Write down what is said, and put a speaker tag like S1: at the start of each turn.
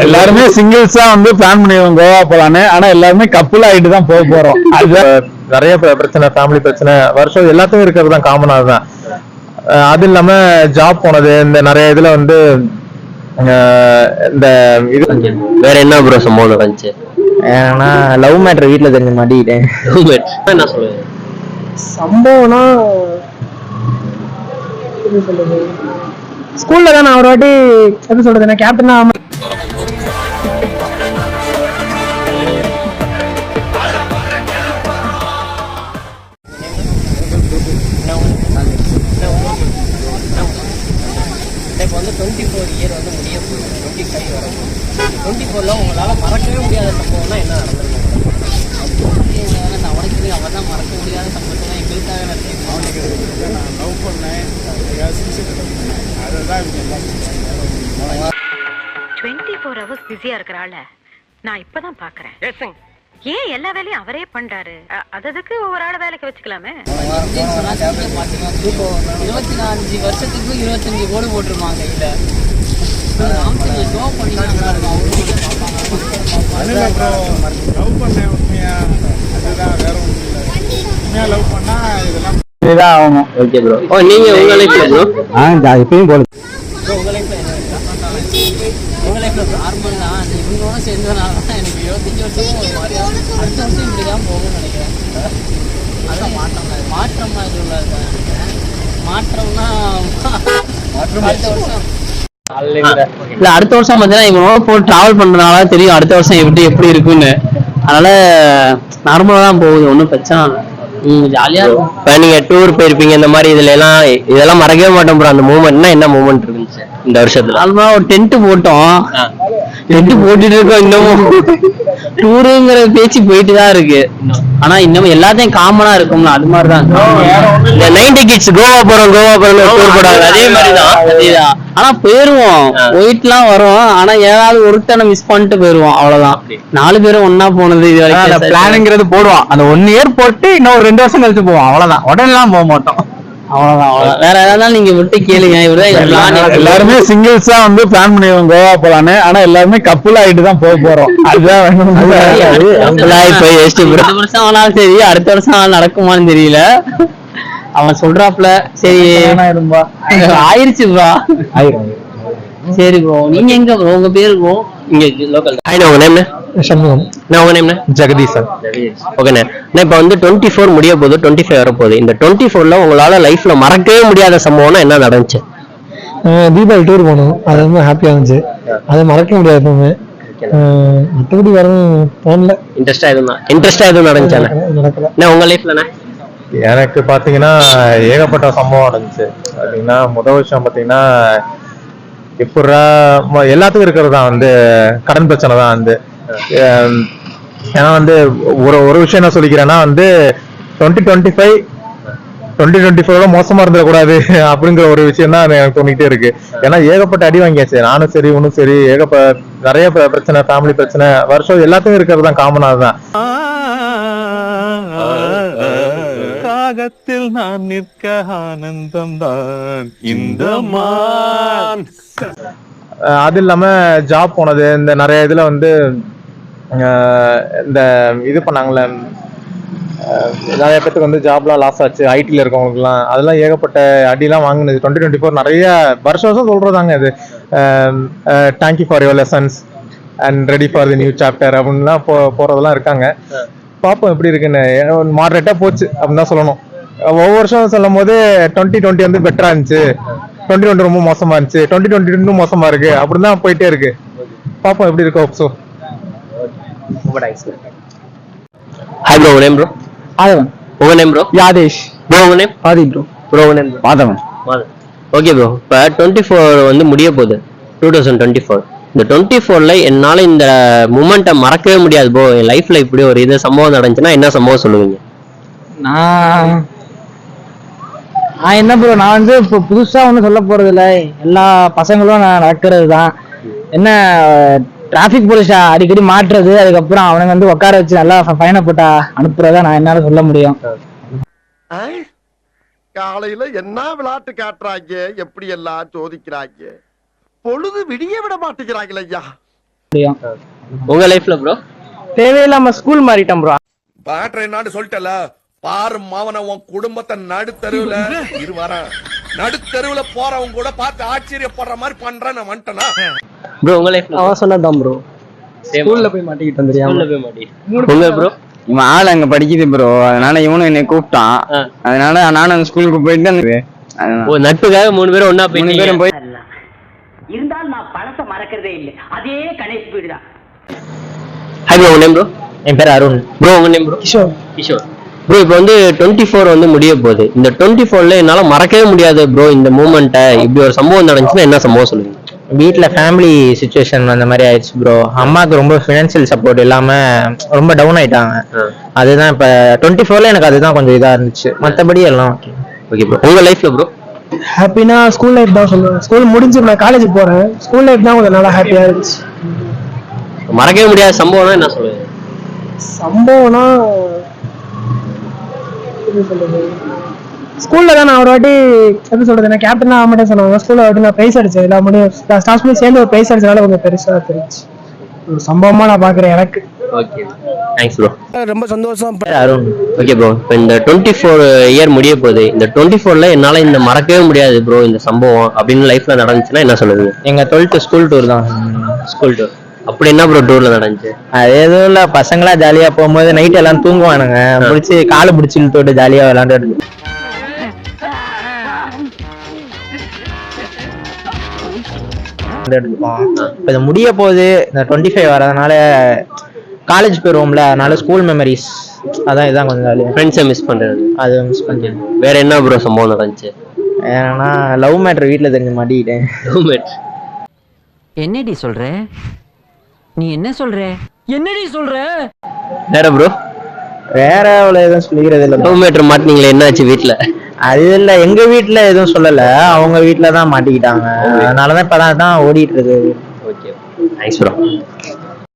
S1: எல்லாருமே சிங்கிள்ஸா வந்து பிளான் பண்ணிடுவோம் கோவா போலான்னு. ஆனா எல்லாருமே கப்புள் ஆயிட்டு தான் போக போறோம். அது
S2: நிறைய பிரச்சனை, ஃபேமிலி பிரச்சனை வருஷம் எல்லாத்துக்கும் இருக்கிறது தான், காமனா தான். அது இல்லாம ஜாப் போனது, இந்த நிறைய இதுல வந்து இந்த இது
S3: வேற என்ன ப்ரோ சம்பவம் நடந்துச்சு?
S4: ஏன்னா லவ் மேட்டர் வீட்டுல தெரிஞ்ச மாட்டிக்கிட்டேன்.
S3: என்ன சொல்லுங்க
S4: சம்பவம்னா ஸ்கூல்ல தான் நான் ஒரு வாட்டி எப்படி சொல்றது, நான் கேப்டனா
S5: இப்போ வந்து 24 இயர் வந்து முடிய போகுது, 25 வரும். 24ல் உங்களால் மறக்கவே முடியாத சம்பவம்னா என்ன நடந்திருக்கும்? நான் உனக்கு அவர் தான் மறக்க முடியாத சம்பவம்னா எங்களுக்காக நடத்திருக்கேன். நான் லவ் பண்ணேன், அதுதான்
S6: 24 hours பிஸியா இருக்கிறாள் நான் இப்பதான் பாக்குறேன். ஏன் எல்லா வேலையும் அவரே பண்றாரு? அதுக்கு ஒவ்வொரு ஆள வேலைக்கு வச்சுக்கலாமே.
S5: 25 வருஷத்துக்கு 25 கோடு போட்டுருவாங்க கையில. லவ் பண்ணேன் உண்மையா, அதுதான் வேற ஒன்றும் இல்லை. உண்மையா லவ் பண்ணா இதெல்லாம்
S1: இதுதான் ஆகணும்.
S3: Okay bro. நீங்க உங்க லைஃப்ல ப்ரோ?
S1: எப்பயும் போல
S5: உங்க லைஃப்ல என்ன உங்க லைஃப்ல நார்மல் தான். இவங்களோட சேர்ந்ததுனால தான் எனக்கு 25 வருஷமும் ஒரு மாதிரியா அடுத்த வருஷம் இப்படிதான் போகும்னு நினைக்கிறேன். அதான் மாற்றமா இது உள்ளது. மாற்றம்னா அடுத்த வருஷம்
S3: இல்ல, அடுத்த வருஷம் பார்த்தீங்கன்னா இவனோட போய் டிராவல் பண்றதுனால தெரியும் அடுத்த வருஷம் எப்படி இருக்குன்னு. அதனால நார்மலா தான் போகுது, ஒன்றும் பிரச்சனை இல்லை. ஜாலியா இப்போ நீங்க டூர் போயிருப்பீங்க, இந்த மாதிரி இதெல்லாம் மறக்கவே மாட்டோம் ப்ரோ. அந்த மூமெண்ட்னா என்ன மூமெண்ட் இருந்துச்சு இந்த வருஷத்துல? நார்மலா ஒரு டென்ட் போட்டோம், டென்ட் போட்டுட்டு இருக்கோம். இன்னமும் டூருங்கிற பேச்சு போயிட்டு தான் இருக்கு. ஆனா இன்னமும் எல்லாத்தையும் காமனா இருக்கும்ல, அது மாதிரிதான். இந்த 90 கிட்ஸ் கோவா போறோம் டூர் போடுவாங்க, அதே மாதிரிதான். அதேதான். ஆனா போயிருவோம், போயிட்டுலாம் வரோம். ஆனா ஏதாவது ஒருத்தனை மிஸ் பண்ணிட்டு போயிருவோம், அவ்வளவுதான். 4 பேரும் ஒன்னா போனது இது வரைக்கும்
S1: பிளானிங்கிறது போடுவோம். அந்த 1 இயர் போட்டு இன்னும் 2 வருஷம் கழிச்சு போவோம், அவ்வளவுதான். உடனே எல்லாம் போக மாட்டோம்,
S3: அவ்வளவுதான். வேற ஏதாவது நீங்க விட்டு கேளுங்க.
S1: எல்லாருமே சிங்கிள்ஸா வந்து பிளான் பண்ணிடுவோம் கோவா போலான்னு. ஆனா எல்லாருமே கப்புள் ஆயிட்டு தான் போக போறோம், அதுதான்.
S3: அடுத்த வருஷம் ஆனாலும் சரி, அடுத்த வருஷம் நடக்குமான்னு தெரியல. அவன் சொல்றாப்ல சரி ஆயிருச்சு ப்ரோ. சரி ப்ரோ, நீங்க எங்க ப்ரோ? உங்க பேரு ப்ரோ? இங்க லோக்கல். உங்க நேம்
S4: சண்முகம்.
S3: உங்க நேம்
S2: ஜெகதீஷ் சார்.
S3: ஓகேண்ணே. இப்போ வந்து 24 முடிய போகுது, 25 வரப்போகுது. இந்த 24ல உங்களால லைஃப்ல மறக்கவே முடியாத சம்பவம்னா என்ன நடந்துச்சு?
S4: தீபாவளி டூர் போனோம், அது ரொம்ப ஹாப்பியா இருந்துச்சு, அதை மறக்க முடியாது எப்பவுமே. மற்றபடி வரணும் போன்ல
S3: இன்ட்ரெஸ்டா எதுவும் நடந்துச்சானே? உங்க லைஃப்லண்ணே?
S2: எனக்கு பாத்தீங்கன்னா ஏகப்பட்ட சம்பவம் நடந்துச்சு. பாத்தீங்கன்னா முதல் விஷயம் பாத்தீங்கன்னா எப்படா எல்லாத்துக்கும் இருக்கிறது தான் வந்து கடன் பிரச்சனை தான் வந்து. ஏன்னா வந்து ஒரு விஷயம் என்ன சொல்லிக்கிறேன்னா வந்து 2024 மோசமா இருந்துடக்கூடாது அப்படிங்கிற ஒரு விஷயம் தான் எனக்கு தோணிக்கிட்டே இருக்கு. ஏன்னா ஏகப்பட்ட அடி வாங்கியாச்சு, நானும் சரி ஒன்னும் சரி. நிறைய பிரச்சனை, ஃபேமிலி பிரச்சனை வருஷம் எல்லாத்துக்கும் இருக்கிறது தான், காமனா தான்.
S7: காகத்தில் நான் நிற்க ஆனந்தம் தான் இந்த மான்.
S2: அது இல்லாம ஜாப் போனது, இந்த நிறைய இதுல வந்து இந்த இது பண்ணாங்களே, நிறைய பேருக்கு வந்து ஜாப்லாம் லாஸ் ஆச்சு, ஐடில இருக்கவங்களுக்குலாம். அதெல்லாம் ஏகப்பட்ட அடிலாம் வாங்கினது 2024 நிறைய வருஷம் சொல்றதாங்க. இது thank you for your lessons and ready for the new chapter அப்படின்லாம் போறதெல்லாம் இருக்காங்க. பார்ப்போம் எப்படி இருக்குன்னு. மாடரேட்டா போச்சு அப்படின்னு தான் சொல்லணும். ஒவ்வொரு வருஷம் சொல்லும் போது 2020 வந்து பெட்டரா இருந்துச்சு, 2020 ரொம்ப மோசமா இருந்துச்சு, 2022 இன்னும் மோசமா இருக்கு, அப்படின்னு தான் போயிட்டே இருக்கு. பார்ப்போம் எப்படி இருக்கு. Hope so.
S3: ஹாய் ப்ரோ, உங்க நேம் ப்ரோ?
S4: ஆதவன்.
S3: உங்க நேம் ப்ரோ?
S4: யாதேஷ்.
S3: ப்ரோ உங்க நேம்?
S4: ஆதி ப்ரோ.
S3: ப்ரோ உங்க நேம்?
S1: மாதவன்.
S3: ஓகே ப்ரோ, இப்போ 24 வந்து முடிய போகுது, 2024. இந்த 24ல என்னால இந்த மூமெண்ட்டை மறக்கவே முடியாது ப்ரோ. என் லைஃப்ல இப்படி ஒரு இது சம்பவம் நடந்துச்சுன்னா என்ன சம்பவம் சொல்லுவீங்க?
S4: நான் என்ன ப்ரோ, நான் வந்து இப்போ புதுசா ஒன்றும் சொல்ல போறது இல்லை. எல்லா பசங்களும் நான் நடக்கிறது தான். என்ன டிராஃபிக் போலீஸ் அடிக்கடி மாற்றுறது, அதுக்கப்புறம் அவனுங்க வந்து உட்கார வச்சு நல்லா ஃபைனை போட்டா அனுப்புறதா நான் என்னால சொல்ல முடியும்.
S8: காலையில என்ன விளையாட்டு காட்டுறாங்க, எப்படி எல்லாம் சோதிக்கிறாங்க, பொழுது விடிய விட மாட்டேங்கிறாங்களே ஐயா.
S3: உங்க லைஃப்ல ப்ரோ
S4: தேவையில்லாம ஸ்கூல் மாறிட்டோம் ப்ரோ.
S8: பாட்டுற என்னான்னு சொல்லிட்டல பாரு மாவன, உன் குடும்பத்தை நடுத்தருவுல நடுத்தருவுல போறவங்க கூட பார்த்து ஆச்சரியப்படுற மாதிரி பண்றேன் நான் வந்துட்டேனா.
S3: ப்ரோ உங்க லைஃப்ல
S4: அவன் சொன்னதான் ப்ரோ, ஸ்கூல்ல போய் மாட்டிக்கிட்டு தெரியாம.
S3: ஸ்கூல்ல போய் மாட்டி உங்க ப்ரோ
S1: இவன் ஆள் அங்க படிக்குது ப்ரோ, அதனால இவனும் என்னை கூப்பிட்டான். அதனால நானும் அந்த ஸ்கூலுக்கு போயிட்டு
S3: ஓ நட்புக்காக 3 பேரும் ஒண்ணா போய்
S1: 3 பேரும் போய்
S9: இருந்தாலும் நான் பழச மறக்கிறதே இல்லை. அதே கணேஷ் வீடு தான்.
S3: ஹாய் ப்ரோ உங்க நேம் ப்ரோ?
S4: என் பேர் அருண்.
S3: ப்ரோ உங்க name bro?
S4: Kishore.
S3: Kishore bro. இப்போ வந்து 24 வந்து முடிய போகுது. இந்த 24ல என்னால மறக்கவே முடியாது ப்ரோ இந்த மூமெண்ட்டை. இப்படி ஒரு சம்பவம் நடந்துச்சுன்னா என்ன சம்பவம் சொல்லுங்க?
S4: வீட்டில் ஃபேமிலி சுச்சுவேஷன் அந்த மாதிரி ஆயிடுச்சு ப்ரோ. அம்மாவுக்கு ரொம்ப ஃபினான்ஷியல் சப்போர்ட் இல்லாமல் ரொம்ப டவுன் ஆயிட்டாங்க. அதுதான் இப்போ 24ல எனக்கு அதுதான் கொஞ்சம் இதாக இருந்துச்சு. மற்றபடி எல்லாம்
S3: ஓகே ப்ரோ. உங்க லைஃப்ல ப்ரோ?
S4: ஹாப்பினா ஸ்கூல் லைஃப் தான் சொல்லுவேன். ஸ்கூல் முடிஞ்சு நான் காலேஜ் போகிறேன். ஸ்கூல் லைஃப் தான் கொஞ்சம் நல்லா ஹாப்பியாக இருந்துச்சு.
S3: மறக்கவே முடியாத சம்பவம்னா என்ன சொல்லுங்க?
S4: சம்பவம்னா ஸ்கூல்ல தான் நான் ஒரு வாட்டி எப்படி சொல்றது, நான் கேப்டன் ஆக மாட்டேன் சொன்னாங்க. ஸ்கூல்ல வாட்டி நான் பிரைஸ் அடிச்சேன். எல்லா முடியும் ஸ்டாஃப் பண்ணி சேர்ந்து ஒரு பிரைஸ் அடிச்சதால கொஞ்சம் பெருசா தெரிஞ்சு ஒரு சம்பவமா நான் பாக்குறேன் எனக்கு.
S3: Okay thanks bro.
S4: ரொம்ப சந்தோஷம்.
S3: அருண். Okay bro. இப்போ இந்த 24 இயர் முடிய போகுது. இந்த 24ல என்னால இந்த மறக்கவே முடியாது ப்ரோ இந்த சம்பவம் அப்படின்னு லைஃப்ல நடந்துச்சுன்னா என்ன சொல்லுங்க?
S4: எங்க 12th ஸ்கூல் டூர் தான்.
S3: School tour. அப்படி என்ன ப்ரோ டூர்ல நடந்துச்சு?
S4: அது எதுவும் இல்ல, பசங்களா ஜாலியா போகும்போது நைட் எல்லாம் தூங்குவானுங்க, பிடிச்சி காலை பிடிச்சி இழுத்து ஜாலியா விளையாண்டு இப்ப முடிய போகுது. இந்த 25 வரதுனால காலேஜ் போயிருவோம்ல, அதனால ஸ்கூல் மெமரிஸ் அதான் இதான் கொஞ்சம் ஜாலியா.
S3: ஃப்ரெண்ட்ஸை மிஸ் பண்றது,
S4: அது மிஸ் பண்ணேன்.
S3: வேற என்ன ப்ரோ சம்பவம் நடந்துச்சு?
S4: ஏன்னா லவ் மேட்டர் வீட்டுல தெரிஞ்சு மாட்டிக்கிட்டேன்.
S3: லவ் மேட்டர்
S9: என்னடி சொல்ற? நீ என்ன சொல்ற? என்னடி சொல்ற?
S3: வேற ப்ரோ?
S4: வேற அவ்வளவு எதுவும் சொல்லிக்கிறது இல்ல.
S3: லவ் மேட்டர் மாட்டினீங்களே, என்னாச்சு வீட்டுல?
S4: அது இல்ல, எங்க வீட்டுல எதுவும் சொல்லல, அவங்க வீட்டுல தான் மாட்டிக்கிட்டாங்க. அதனாலதான் இப்பதான் ஓடிட்டு இருக்கு.
S3: Okay thanks bro.